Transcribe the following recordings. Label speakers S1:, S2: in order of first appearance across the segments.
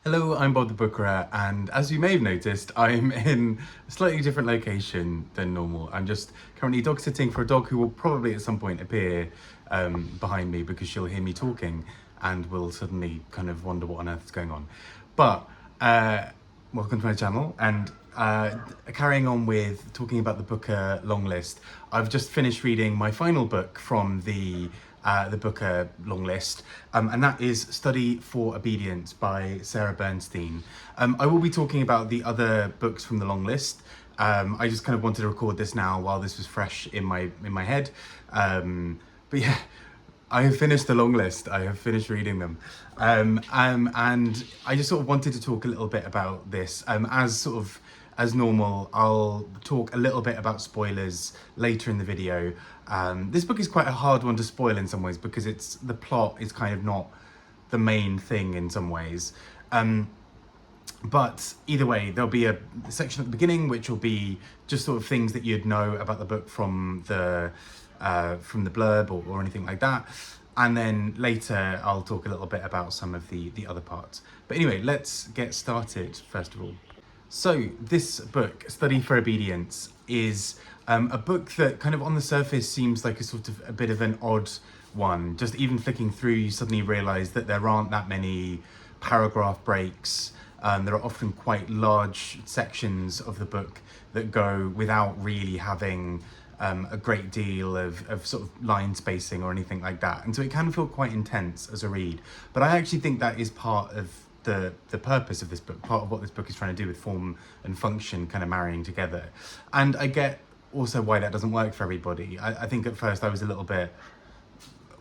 S1: Hello, I'm Bob the Bookerer, and as you may have noticed, I'm in a slightly different location than normal. I'm just currently dog sitting for a dog who will probably at some point appear behind me because she'll hear me talking and will suddenly kind of wonder what on earth is going on. But welcome to my channel, and carrying on with talking about the Booker Longlist, I've just finished reading my final book from the Booker Longlist, and that is Study for Obedience by Sarah Bernstein. I will be talking about the other books from the Longlist. I just kind of wanted to record this now while this was fresh in my head. But yeah, I have finished the Longlist. I have finished reading them, and I just sort of wanted to talk a little bit about this. As normal, I'll talk a little bit about spoilers later in the video. This book is quite a hard one to spoil in some ways because the plot is kind of not the main thing in some ways. But either way, there'll be a section at the beginning which will be just sort of things that you'd know about the book from the blurb or anything like that. And then later I'll talk a little bit about some of the other parts. But anyway, let's get started first of all. So this book, Study for Obedience, is a book that kind of on the surface seems like a bit of an odd one. Just even flicking through, you suddenly realise that there aren't that many paragraph breaks. There are often quite large sections of the book that go without really having a great deal of sort of line spacing or anything like that. And so it can feel quite intense as a read. But I actually think that is part of the purpose of this book, part of what this book is trying to do with form and function kind of marrying together. And I get also why that doesn't work for everybody. I think at first I was a little bit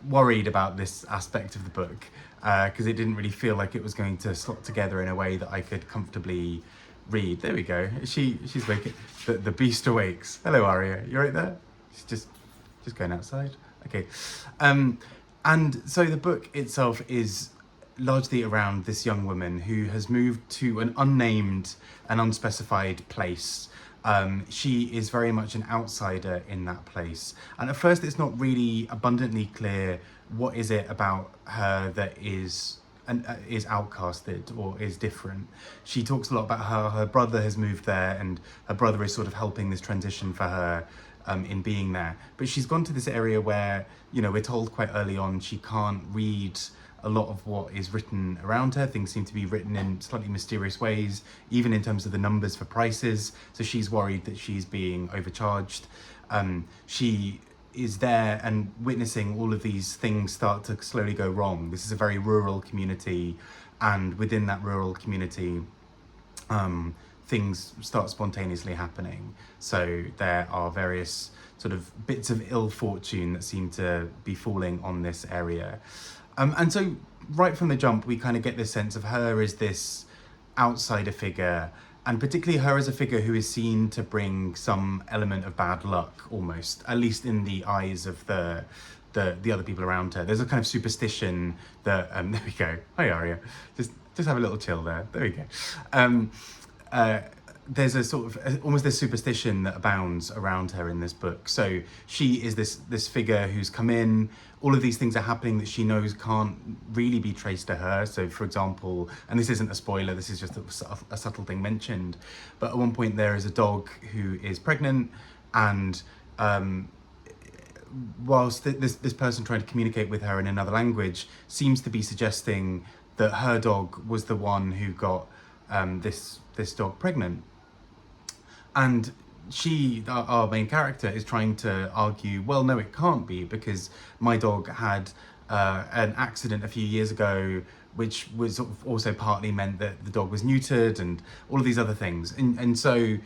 S1: worried about this aspect of the book because it didn't really feel like it was going to slot together in a way that I could comfortably read. There we go. She's waking. The beast awakes. Hello, Aria. You right there? She's just going outside. Okay. And so the book itself is largely around this young woman who has moved to an unnamed and unspecified place. She is very much an outsider in that place. And at first it's not really abundantly clear what is it about her that is outcasted or is different. She talks a lot about how her brother has moved there and her brother is sort of helping this transition for her in being there. But she's gone to this area where, you know, we're told quite early on she can't read a lot of what is written around her. Things seem to be written in slightly mysterious ways, even in terms of the numbers for prices. So she's worried that she's being overcharged. She is there and witnessing all of these things start to slowly go wrong. This is a very rural community, and within that rural community, things start spontaneously happening. So there are various sort of bits of ill fortune that seem to be falling on this area. And so right from the jump, we kind of get this sense of her as this outsider figure, and particularly her as a figure who is seen to bring some element of bad luck, almost, at least in the eyes of the other people around her. There's a kind of superstition that, there we go. Hi, Aria. Just have a little chill there. There we go. There's a sort of almost this superstition that abounds around her in this book. So she is this figure who's come in. All of these things are happening that she knows can't really be traced to her. So for example, and this isn't a spoiler, this is just a subtle thing mentioned, but at one point there is a dog who is pregnant, and whilst this person trying to communicate with her in another language seems to be suggesting that her dog was the one who got this dog pregnant. And she, our main character, is trying to argue, well, no, it can't be, because my dog had an accident a few years ago, which was sort of also partly meant that the dog was neutered and all of these other things. And so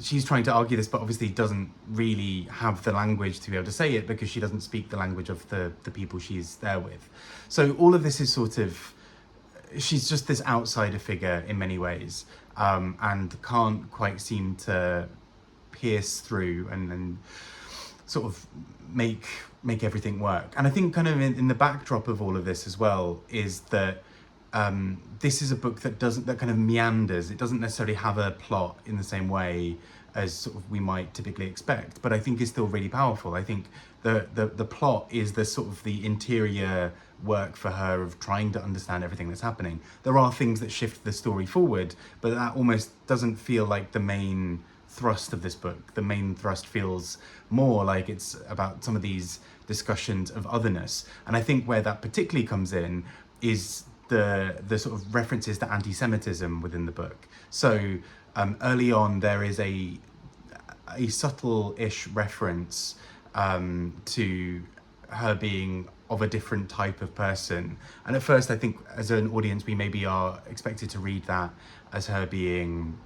S1: she's trying to argue this, but obviously doesn't really have the language to be able to say it because she doesn't speak the language of the people she's there with. So all of this is sort of, she's just this outsider figure in many ways, and can't quite seem to pierce through and sort of make everything work. And I think kind of in the backdrop of all of this as well is that this is a book that kind of meanders. It doesn't necessarily have a plot in the same way as sort of we might typically expect, but I think is still really powerful. I think the plot is the sort of the interior work for her of trying to understand everything that's happening. There are things that shift the story forward, but that almost doesn't feel like the main thrust of this book. The main thrust feels more like it's about some of these discussions of otherness. And I think where that particularly comes in is the sort of references to anti-Semitism within the book. So early on, there is a subtle-ish reference to her being of a different type of person. And at first, I think as an audience, we maybe are expected to read that as her being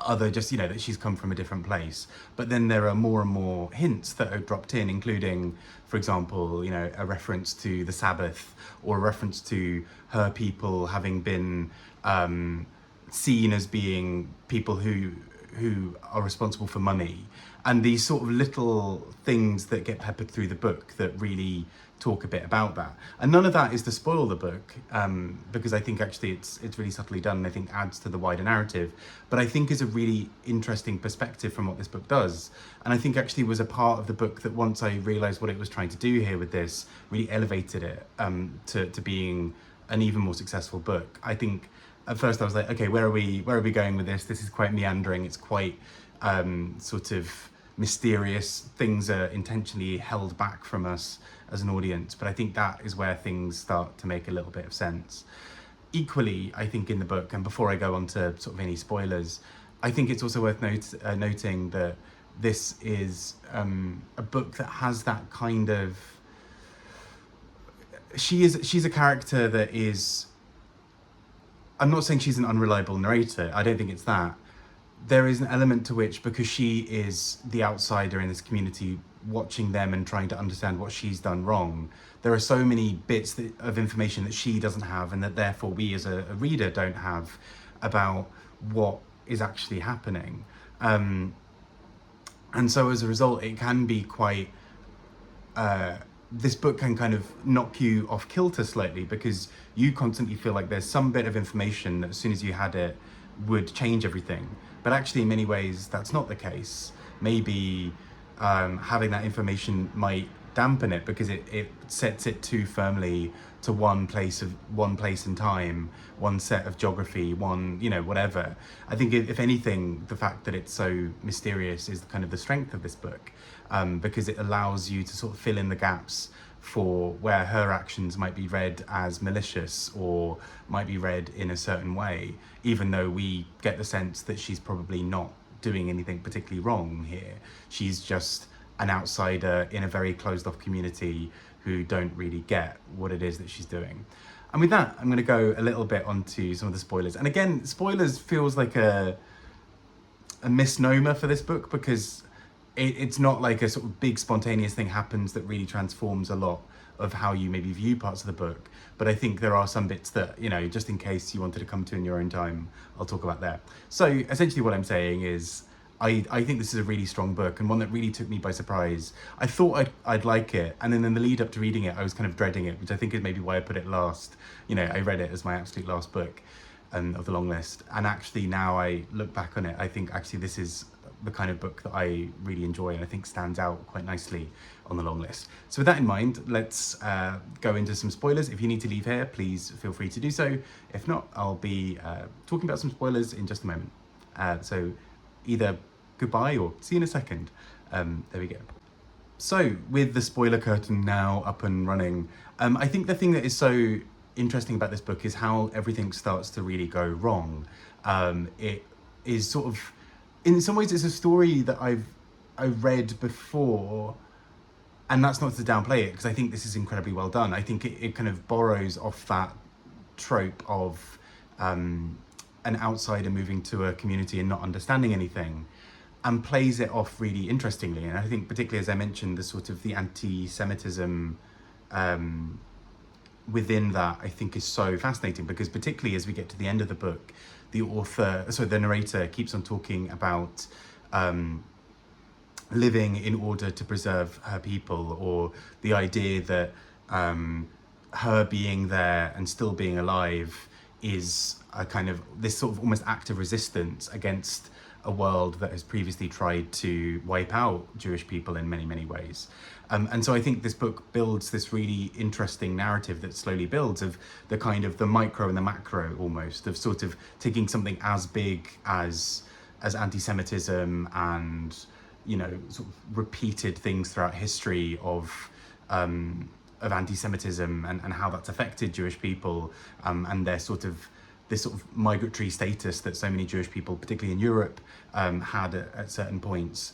S1: other, just, you know, that she's come from a different place. But then there are more and more hints that are dropped in, including, for example, you know, a reference to the Sabbath, or a reference to her people having been seen as being people who are responsible for money, and these sort of little things that get peppered through the book that really talk a bit about that. And none of that is to spoil the book, because I think actually it's really subtly done, and I think adds to the wider narrative, but I think is a really interesting perspective from what this book does. And I think actually was a part of the book that, once I realized what it was trying to do here with this, really elevated it to being an even more successful book. I think at first I was like, okay, where are we going with this? This is quite meandering. It's quite sort of mysterious. Things are intentionally held back from us as an audience, but I think that is where things start to make a little bit of sense. Equally, I think in the book, and before I go on to sort of any spoilers, I think it's also worth noting that this is a book that has that kind of... She's a character that is... I'm not saying she's an unreliable narrator. I don't think it's that. There is an element to which, because she is the outsider in this community, watching them and trying to understand what she's done wrong, there are so many bits of information that she doesn't have, and that therefore we as a reader don't have, about what is actually happening. And so as a result, it can be quite... this book can kind of knock you off kilter slightly, because you constantly feel like there's some bit of information that as soon as you had it would change everything. But actually in many ways that's not the case. Maybe having that information might dampen it, because it sets it too firmly to one place in time, one set of geography, one, you know, whatever. I think if anything, the fact that it's so mysterious is kind of the strength of this book, because it allows you to sort of fill in the gaps for where her actions might be read as malicious, or might be read in a certain way, even though we get the sense that she's probably not doing anything particularly wrong here. She's just an outsider in a very closed off community who don't really get what it is that she's doing. And with that, I'm going to go a little bit onto some of the spoilers. And again, spoilers feels like a misnomer for this book, because it's not like a sort of big spontaneous thing happens that really transforms a lot of how you maybe view parts of the book. But I think there are some bits that, you know, just in case you wanted to come to in your own time, I'll talk about there. So essentially what I'm saying is, I think this is a really strong book, and one that really took me by surprise. I thought I'd like it, and then in the lead up to reading it, I was kind of dreading it, which I think is maybe why I put it last. You know, I read it as my absolute last book of the long list. And actually now I look back on it, I think actually this is the kind of book that I really enjoy, and I think stands out quite nicely on the long list. So with that in mind, let's go into some spoilers. If you need to leave here, please feel free to do so. If not, I'll be talking about some spoilers in just a moment. So either goodbye or see you in a second. There we go. So with the spoiler curtain now up and running, I think the thing that is so interesting about this book is how everything starts to really go wrong. It is sort of, in some ways, it's a story that I've read before, and that's not to downplay it, because I think this is incredibly well done. I think it kind of borrows off that trope of an outsider moving to a community and not understanding anything, and plays it off really interestingly. And I think particularly, as I mentioned, the sort of the anti-Semitism within that, I think, is so fascinating, because particularly as we get to the end of the book, the narrator keeps on talking about living in order to preserve her people, or the idea that her being there and still being alive is a kind of this sort of almost act of resistance against a world that has previously tried to wipe out Jewish people in many, many ways. And so I think this book builds this really interesting narrative that slowly builds of the kind of the micro and the macro, almost, of sort of taking something as big as anti-Semitism and, you know, sort of repeated things throughout history of anti-Semitism and how that's affected Jewish people, and their sort of this sort of migratory status that so many Jewish people, particularly in Europe, had at certain points.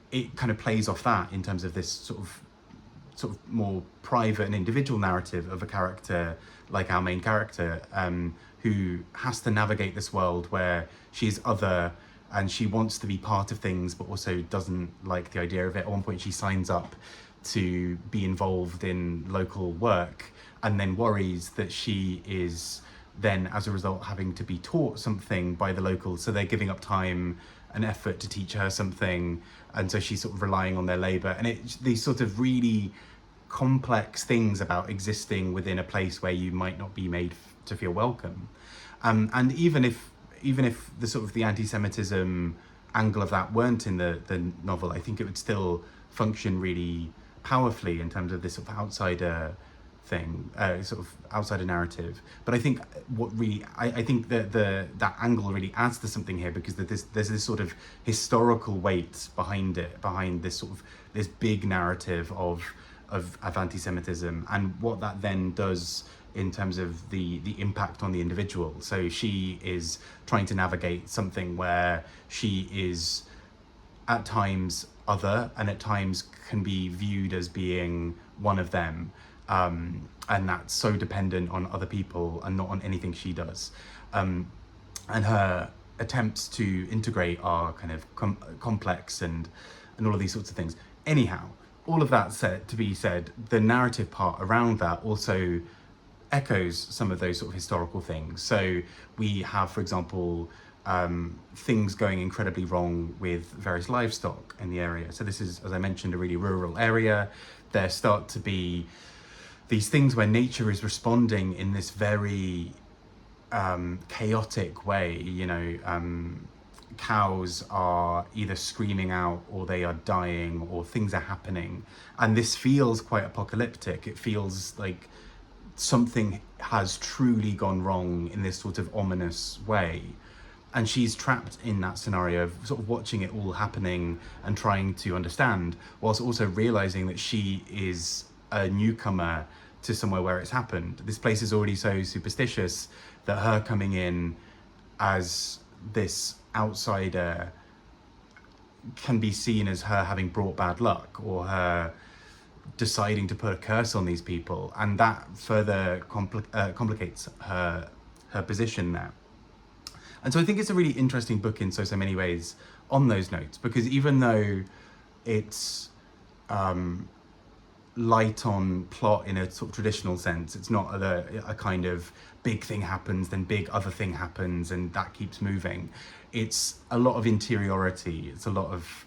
S1: It kind of plays off that in terms of this sort of more private and individual narrative of a character like our main character, who has to navigate this world where she's other and she wants to be part of things but also doesn't like the idea of it. At one point she signs up to be involved in local work and then worries that she is then, as a result, having to be taught something by the locals. So they're giving up time and effort to teach her something, and so she's sort of relying on their labor. And these sort of really complex things about existing within a place where you might not be made to feel welcome. And even if the sort of the anti-Semitism angle of that weren't in the novel, I think it would still function really powerfully in terms of this sort of outsider thing, sort of outsider narrative. But I think I think that that angle really adds to something here, because there's this sort of historical weight behind it, behind this sort of this big narrative of anti-Semitism, and what that then does in terms of the impact on the individual. So she is trying to navigate something where she is at times other and at times can be viewed as being one of them, and that's so dependent on other people and not on anything she does, and her attempts to integrate are kind of complex and all of these sorts of things. Anyhow, all of that said, the narrative part around that also echoes some of those sort of historical things. So we have, for example, things going incredibly wrong with various livestock in the area. So this is, as I mentioned, a really rural area. There start to be these things where nature is responding in this very chaotic way. You know, cows are either screaming out or they are dying or things are happening. And this feels quite apocalyptic. It feels like something has truly gone wrong in this sort of ominous way. And she's trapped in that scenario of sort of watching it all happening and trying to understand, whilst also realizing that she is a newcomer to somewhere where it's happened. This place is already so superstitious that her coming in as this outsider can be seen as her having brought bad luck, or her deciding to put a curse on these people, and that further complicates her position there. And so I think it's a really interesting book in so many ways on those notes, because even though it's light on plot in a sort of traditional sense, it's not a kind of big thing happens, then big other thing happens, and that keeps moving. It's a lot of interiority. It's a lot of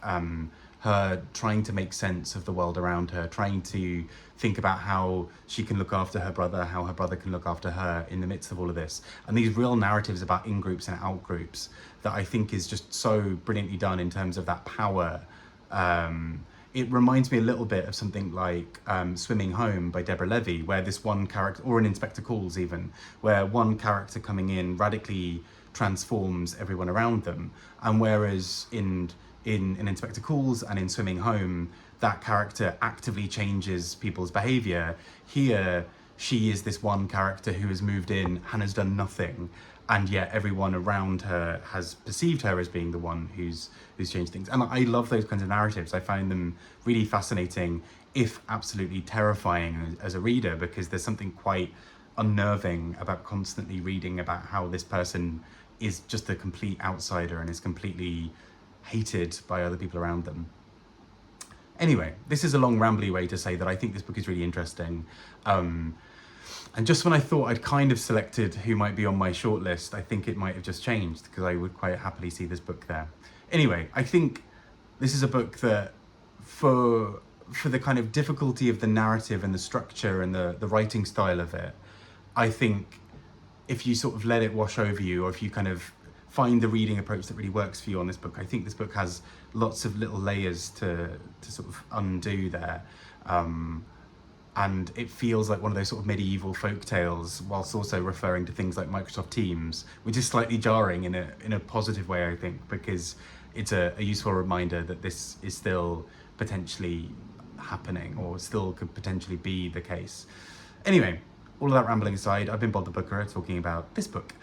S1: her trying to make sense of the world around her, trying to think about how she can look after her brother, how her brother can look after her in the midst of all of this. And these real narratives about in-groups and out-groups that I think is just so brilliantly done in terms of that power. It reminds me a little bit of something like Swimming Home by Deborah Levy, where this one character, or in Inspector Calls even, where one character coming in radically transforms everyone around them. And whereas in Inspector Calls and in Swimming Home, that character actively changes people's behavior, here she is this one character who has moved in and has done nothing, and yet everyone around her has perceived her as being the one who's changed things. And I love those kinds of narratives. I find them really fascinating, if absolutely terrifying as a reader, because there's something quite unnerving about constantly reading about how this person is just a complete outsider and is completely hated by other people around them. Anyway, this is a long rambly way to say that I think this book is really interesting. And just when I thought I'd kind of selected who might be on my shortlist, I think it might have just changed, because I would quite happily see this book there. Anyway, I think this is a book that, for the kind of difficulty of the narrative and the structure and the writing style of it, I think if you sort of let it wash over you, or if you kind of find the reading approach that really works for you on this book. I think this book has lots of little layers to sort of undo there. And it feels like one of those sort of medieval folk tales, whilst also referring to things like Microsoft Teams, which is slightly jarring in a positive way, I think, because it's a useful reminder that this is still potentially happening, or still could potentially be the case. Anyway, all of that rambling aside, I've been Bob the Booker talking about this book.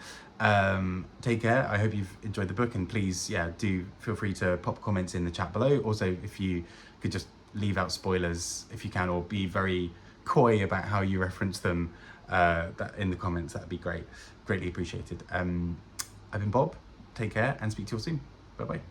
S1: Take care. I hope you've enjoyed the book, and please, do feel free to pop comments in the chat below. Also, if you could just leave out spoilers if you can, or be very coy about how you reference them that in the comments, that'd be greatly appreciated. I've been Bob. Take care and speak to you all soon. Bye bye.